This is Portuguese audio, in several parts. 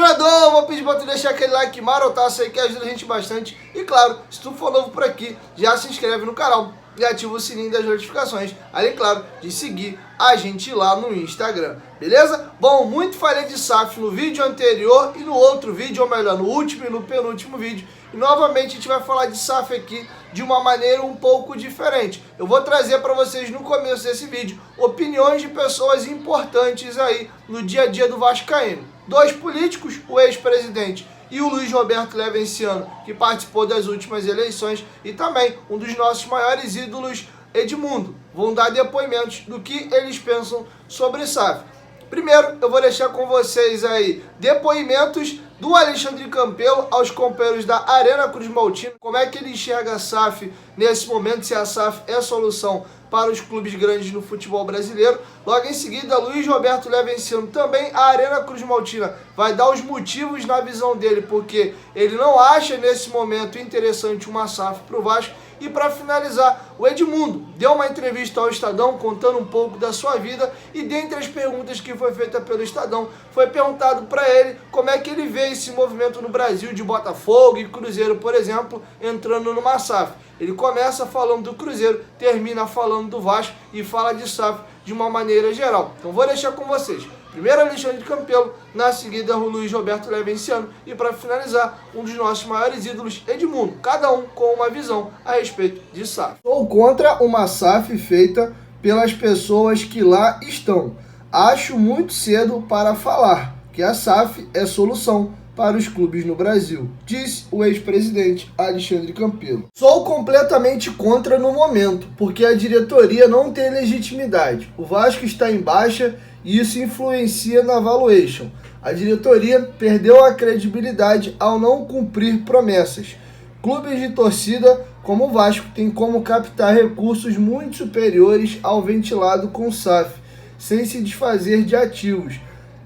morador, vou pedir pra tu deixar aquele like marotaço aí que ajuda a gente bastante. E claro, se tu for novo por aqui, já se inscreve no canal e ativa o sininho das notificações. Além, claro, de seguir a gente lá no Instagram, beleza? Bom, muito falei de SAF no vídeo anterior e no outro vídeo, ou melhor, no último e no penúltimo vídeo. E novamente a gente vai falar de SAF aqui de uma maneira um pouco diferente. Eu vou trazer para vocês no começo desse vídeo opiniões de pessoas importantes aí no dia a dia do vascaíno. Dois políticos, o ex-presidente e o Luiz Roberto Levenciano, que participou das últimas eleições, e também um dos nossos maiores ídolos, Edmundo, vão dar depoimentos do que eles pensam sobre SAF. Primeiro, eu vou deixar com vocês aí depoimentos do Alexandre Campelo aos companheiros da Arena Cruz Maltina, como é que ele enxerga a SAF nesse momento, se a SAF é a solução para os clubes grandes no futebol brasileiro. Logo em seguida, Luiz Roberto Levenciano, também a Arena Cruz Maltina, vai dar os motivos na visão dele, porque ele não acha nesse momento interessante uma SAF para o Vasco. E para finalizar, o Edmundo deu uma entrevista ao Estadão contando um pouco da sua vida, e dentre as perguntas que foi feita pelo Estadão, foi perguntado para ele como é que ele vê esse movimento no Brasil de Botafogo e Cruzeiro, por exemplo, entrando numa SAF. Ele começa falando do Cruzeiro, termina falando do Vasco e fala de SAF de uma maneira geral. Então vou deixar com vocês. Primeiro Alexandre Campelo, na seguida o Luiz Roberto Levenciano e para finalizar um dos nossos maiores ídolos, Edmundo, cada um com uma visão a respeito de SAF. Sou contra uma SAF feita pelas pessoas que lá estão. Acho muito cedo para falar que a SAF é solução para os clubes no Brasil, disse o ex-presidente Alexandre Campelo. Sou completamente contra no momento, porque a diretoria não tem legitimidade. O Vasco está em baixa e isso influencia na valuation. A diretoria perdeu a credibilidade ao não cumprir promessas. Clubes de torcida como o Vasco têm como captar recursos muito superiores ao ventilado com SAF, sem se desfazer de ativos.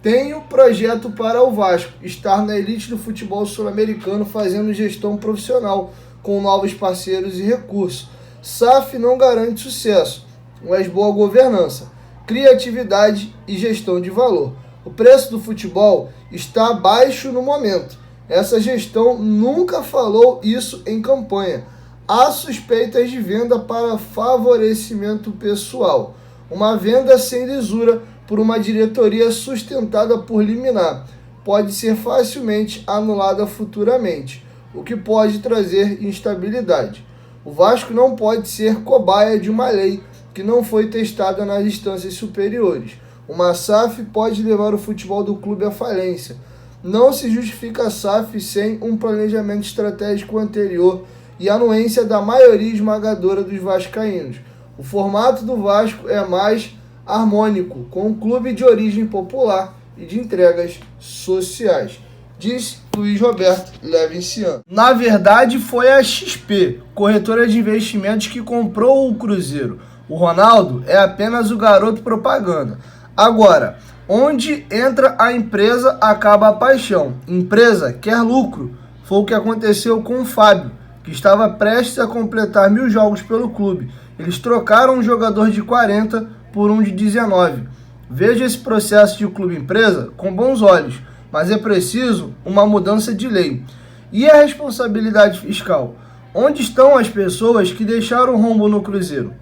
Tenho projeto para o Vasco estar na elite do futebol sul-americano fazendo gestão profissional com novos parceiros e recursos. SAF não garante sucesso, mas boa governança, criatividade e gestão de valor. O preço do futebol está baixo no momento. Essa gestão nunca falou isso em campanha. Há suspeitas de venda para favorecimento pessoal. Uma venda sem lisura por uma diretoria sustentada por liminar pode ser facilmente anulada futuramente, o que pode trazer instabilidade. O Vasco não pode ser cobaia de uma lei que não foi testada nas instâncias superiores. Uma SAF pode levar o futebol do clube à falência. Não se justifica a SAF sem um planejamento estratégico anterior e a anuência da maioria esmagadora dos vascaínos. O formato do Vasco é mais harmônico com um clube de origem popular e de entregas sociais, disse Luiz Roberto Levenciano. Na verdade, foi a XP, corretora de investimentos, que comprou o Cruzeiro. O Ronaldo é apenas o garoto propaganda. Agora, onde entra a empresa, acaba a paixão. Empresa quer lucro. Foi o que aconteceu com o Fábio, que estava prestes a completar 1000 jogos pelo clube. Eles trocaram um jogador de 40 por um de 19. Vejo esse processo de clube-empresa com bons olhos, mas é preciso uma mudança de lei. E a responsabilidade fiscal? Onde estão as pessoas que deixaram o rombo no Cruzeiro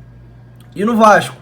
e no Vasco?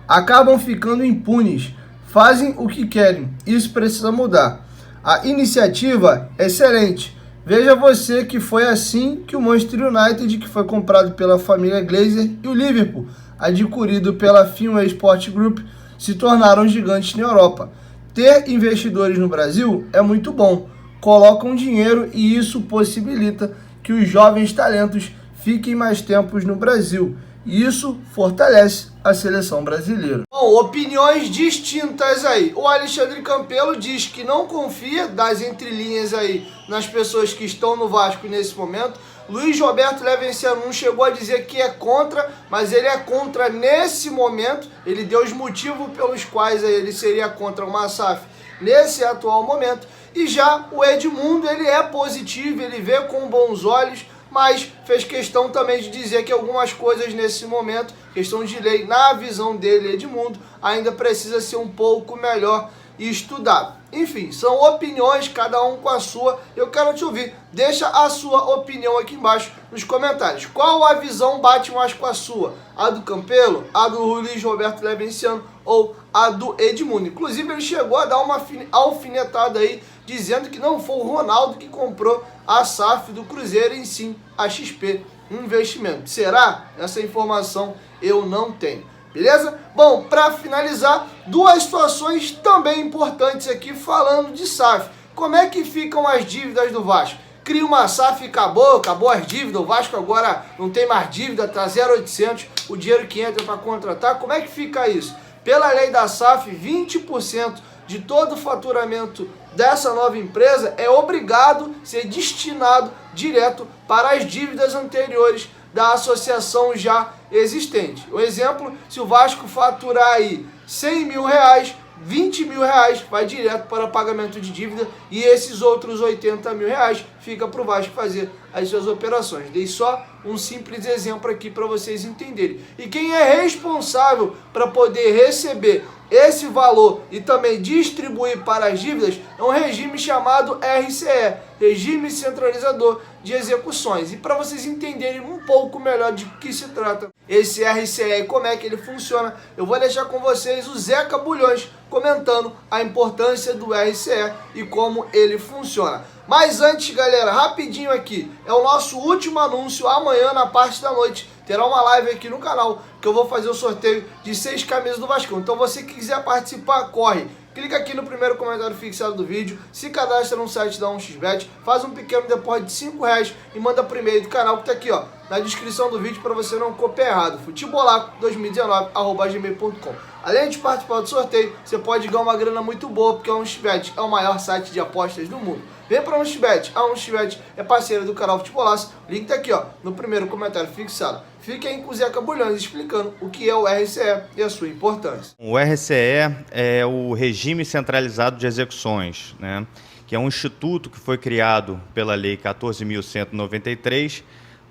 Acabam ficando impunes, fazem o que querem. Isso precisa mudar. A iniciativa é excelente. Veja você que foi assim que o Manchester United, que foi comprado pela família Glazer, e o Liverpool, adquirido pela Fenway Sport Group, se tornaram gigantes na Europa. Ter investidores no Brasil é muito bom. Colocam dinheiro e isso possibilita que os jovens talentos fiquem mais tempos no Brasil. E isso fortalece a seleção brasileira. Bom, opiniões distintas aí. O Alexandre Campelo diz que não confia, das entrelinhas aí, nas pessoas que estão no Vasco nesse momento. Luiz Roberto Levenciano não chegou a dizer que é contra, mas ele é contra nesse momento. Ele deu os motivos pelos quais ele seria contra uma SAF nesse atual momento. E já o Edmundo, ele é positivo, ele vê com bons olhos, mas fez questão também de dizer que algumas coisas nesse momento, questão de lei, na visão dele, Edmundo, ainda precisa ser um pouco melhor estudado. Enfim, são opiniões, cada um com a sua. Eu quero te ouvir. Deixa a sua opinião aqui embaixo nos comentários. Qual a visão bate mais com a sua? A do Campelo, a do Luiz Roberto Levenciano ou a do Edmundo? Inclusive ele chegou a dar uma alfinetada aí, dizendo que não foi o Ronaldo que comprou a SAF do Cruzeiro, e sim a XP Investimento. Será? Essa informação eu não tenho. Beleza? Bom, para finalizar, duas situações também importantes aqui falando de SAF. Como é que ficam as dívidas do Vasco? Cria uma SAF e acabou as dívidas, o Vasco agora não tem mais dívida, tá 0,800, o dinheiro que entra para contratar. Como é que fica isso? Pela lei da SAF, 20% de todo o faturamento dessa nova empresa é obrigado a ser destinado direto para as dívidas anteriores da associação já existente. O exemplo, se o Vasco faturar aí 100 mil reais, 20 mil reais vai direto para pagamento de dívida e esses outros 80 mil reais fica para o Vasco fazer as suas operações. Dei só um simples exemplo aqui para vocês entenderem. E quem é responsável para poder receber esse valor e também distribuir para as dívidas é um regime chamado RCE, Regime Centralizador de Execuções. E para vocês entenderem um pouco melhor de que se trata esse RCE e como é que ele funciona, eu vou deixar com vocês o Zeca Bulhões comentando a importância do RCE e como ele funciona. Mas antes, galera, rapidinho aqui, é o nosso último anúncio. Amanhã, na parte da noite, terá uma live aqui no canal que eu vou fazer o sorteio de 6 camisas do Vascão. Então você que quiser participar, corre. Clica aqui no primeiro comentário fixado do vídeo, se cadastra no site da 1xBet, faz um pequeno depósito de 5 reais e manda pro e-mail do canal que tá aqui, ó, na descrição do vídeo para você não copiar errado. Futebolaco2019@gmail.com. Além de participar do sorteio, você pode ganhar uma grana muito boa, porque a 1xBet é o maior site de apostas do mundo. Vem pra 1xBet, a 1xBet é parceira do canal Futebolaço, o link tá aqui, ó, no primeiro comentário fixado. Fique aí com o Zeca Bulhões explicando o que é o RCE e a sua importância. O RCE é o Regime Centralizado de Execuções, né? Que é um instituto que foi criado pela Lei 14.193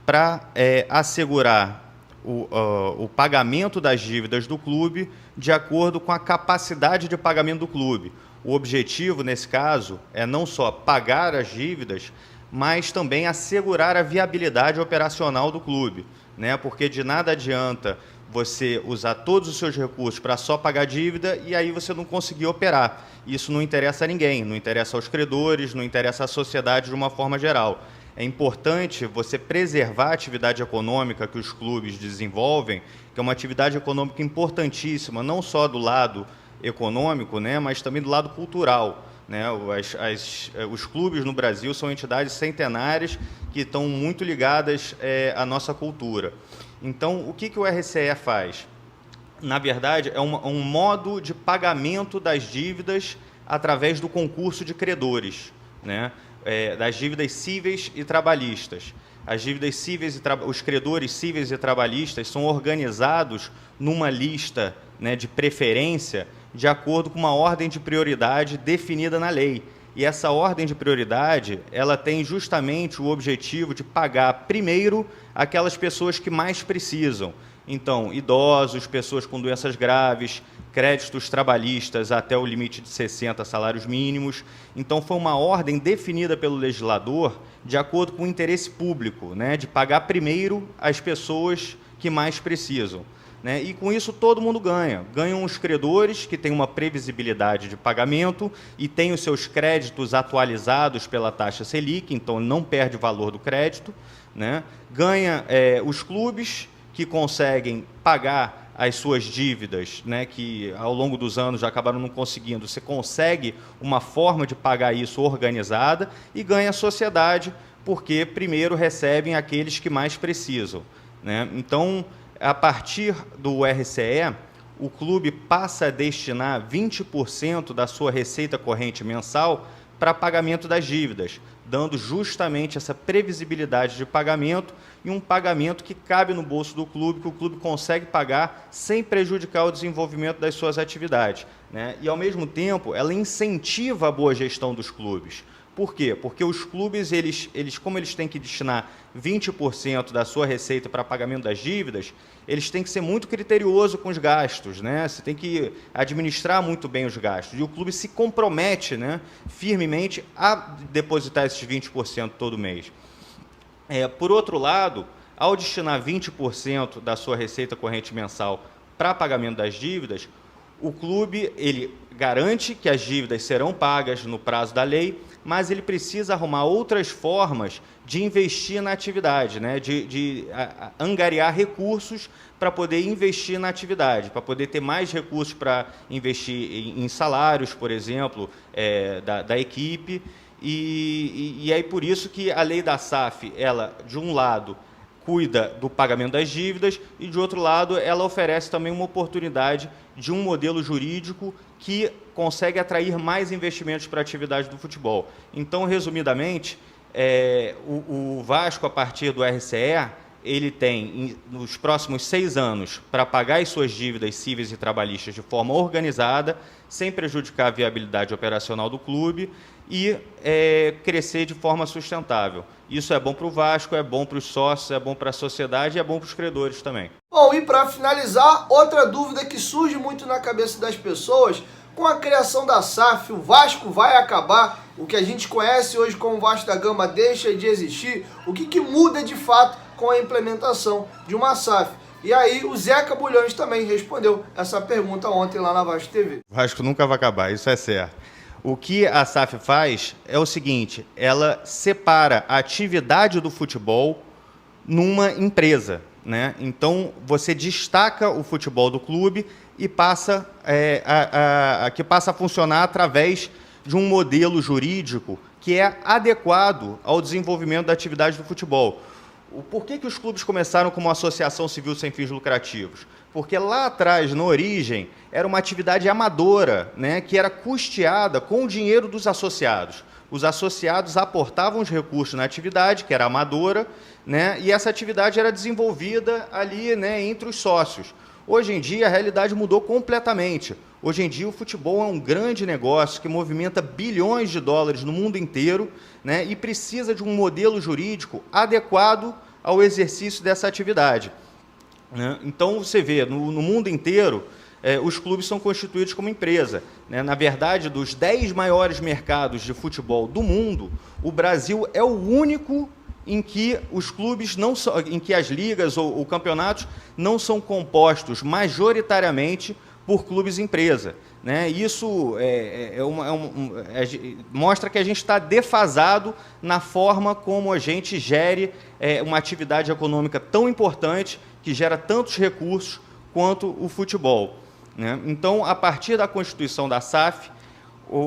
para assegurar o pagamento das dívidas do clube de acordo com a capacidade de pagamento do clube. O objetivo, nesse caso, é não só pagar as dívidas, mas também assegurar a viabilidade operacional do clube, né? Porque de nada adianta você usar todos os seus recursos para só pagar dívida e aí você não conseguir operar. Isso não interessa a ninguém, não interessa aos credores, não interessa à sociedade de uma forma geral. É importante você preservar a atividade econômica que os clubes desenvolvem, que é uma atividade econômica importantíssima, não só do lado econômico, né, mas também do lado cultural, né? Os clubes no Brasil são entidades centenárias que estão muito ligadas à nossa cultura. Então, o que o RCE faz? Na verdade, é um modo de pagamento das dívidas através do concurso de credores, né? Das dívidas cíveis e trabalhistas. As dívidas cíveis os credores cíveis e trabalhistas são organizados numa lista, né, de preferência de acordo com uma ordem de prioridade definida na lei. E essa ordem de prioridade, ela tem justamente o objetivo de pagar primeiro aquelas pessoas que mais precisam. Então, idosos, pessoas com doenças graves, créditos trabalhistas até o limite de 60 salários mínimos. Então, foi uma ordem definida pelo legislador de acordo com o interesse público, né, de pagar primeiro as pessoas que mais precisam, né? E com isso todo mundo ganha. Ganham os credores, que têm uma previsibilidade de pagamento e têm os seus créditos atualizados pela taxa Selic, então não perde o valor do crédito, né? Ganha os clubes, que conseguem pagar as suas dívidas, né, que ao longo dos anos já acabaram não conseguindo. Você consegue uma forma de pagar isso organizada, e ganha a sociedade, porque primeiro recebem aqueles que mais precisam, né? Então, a partir do RCE, o clube passa a destinar 20% da sua receita corrente mensal para pagamento das dívidas, dando justamente essa previsibilidade de pagamento e um pagamento que cabe no bolso do clube, que o clube consegue pagar sem prejudicar o desenvolvimento das suas atividades, né? E, ao mesmo tempo, ela incentiva a boa gestão dos clubes, Por quê? Porque os clubes, como eles têm que destinar 20% da sua receita para pagamento das dívidas, eles têm que ser muito criterioso com os gastos, né? Você tem que administrar muito bem os gastos. E o clube se compromete, né, firmemente a depositar esses 20% todo mês. Por outro lado, ao destinar 20% da sua receita corrente mensal para pagamento das dívidas, o clube ele garante que as dívidas serão pagas no prazo da lei, mas ele precisa arrumar outras formas de investir na atividade, né? de angariar recursos para poder investir na atividade, para poder ter mais recursos para investir em salários, por exemplo, da equipe. E aí por isso que a lei da SAF, ela, de um lado, cuida do pagamento das dívidas e, de outro lado, ela oferece também uma oportunidade de um modelo jurídico que consegue atrair mais investimentos para a atividade do futebol. Então, resumidamente, o Vasco, a partir do RCE, ele tem, nos próximos 6 anos, para pagar as suas dívidas cíveis e trabalhistas de forma organizada, sem prejudicar a viabilidade operacional do clube e crescer de forma sustentável. Isso é bom para o Vasco, é bom para os sócios, é bom para a sociedade e é bom para os credores também. Bom, e para finalizar, outra dúvida que surge muito na cabeça das pessoas: com a criação da SAF, o Vasco vai acabar? O que a gente conhece hoje como Vasco da Gama deixa de existir? O que muda de fato com a implementação de uma SAF? E aí o Zeca Bulhões também respondeu essa pergunta ontem lá na Vasco TV. O Vasco nunca vai acabar, isso é certo. O que a SAF faz é o seguinte: ela separa a atividade do futebol numa empresa, né? Então você destaca o futebol do clube e passa a funcionar através de um modelo jurídico que é adequado ao desenvolvimento da atividade do futebol. Por que os clubes começaram como uma associação civil sem fins lucrativos? Porque lá atrás, na origem, era uma atividade amadora, né, que era custeada com o dinheiro dos associados. Os associados aportavam os recursos na atividade, que era amadora, né, e essa atividade era desenvolvida ali, né, entre os sócios. Hoje em dia, a realidade mudou completamente. Hoje em dia, o futebol é um grande negócio que movimenta bilhões de dólares no mundo inteiro, né, e precisa de um modelo jurídico adequado ao exercício dessa atividade, né? Então, você vê, no mundo inteiro, os clubes são constituídos como empresa, né? Na verdade, dos 10 maiores mercados de futebol do mundo, o Brasil é o único em que os clubes não são, em que as ligas ou campeonatos não são compostos majoritariamente por clubes empresa, né? Isso mostra que a gente está defasado na forma como a gente gere uma atividade econômica tão importante, que gera tantos recursos quanto o futebol, né? Então, a partir da constituição da SAF,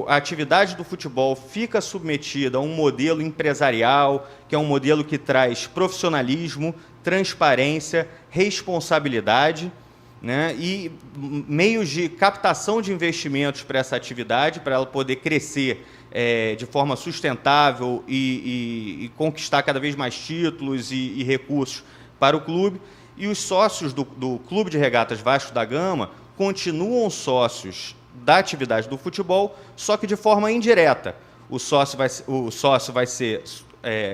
a atividade do futebol fica submetida a um modelo empresarial, que é um modelo que traz profissionalismo, transparência, responsabilidade, né, e meios de captação de investimentos para essa atividade, para ela poder crescer de forma sustentável e conquistar cada vez mais títulos e recursos para o clube. E os sócios do Clube de Regatas Vasco da Gama continuam sócios da atividade do futebol, só que de forma indireta. O sócio vai ser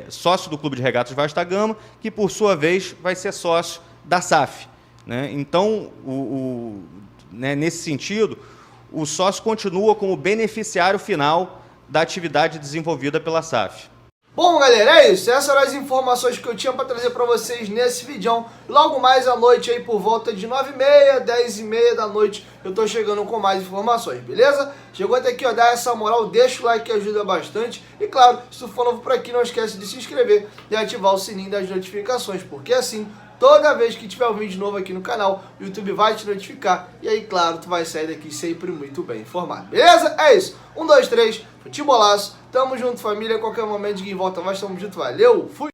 sócio do Clube de Regatas Vasco da Gama, que, por sua vez, vai ser sócio da SAF, né? Então, nesse sentido, o sócio continua como beneficiário final da atividade desenvolvida pela SAF. Bom, galera, é isso. Essas eram as informações que eu tinha para trazer para vocês nesse vídeo. Logo mais à noite, aí por volta de 9h30, 10h30 da noite, eu tô chegando com mais informações, beleza? Chegou até aqui, ó, dá essa moral, deixa o like que ajuda bastante. E claro, se tu for novo por aqui, não esquece de se inscrever e ativar o sininho das notificações, porque assim, toda vez que tiver um vídeo novo aqui no canal, o YouTube vai te notificar. E aí, claro, tu vai sair daqui sempre muito bem informado, beleza? É isso. 1, 2, 3, futebolaço. Tamo junto, família. Qualquer momento de volta mais, tamo junto. Valeu, fui!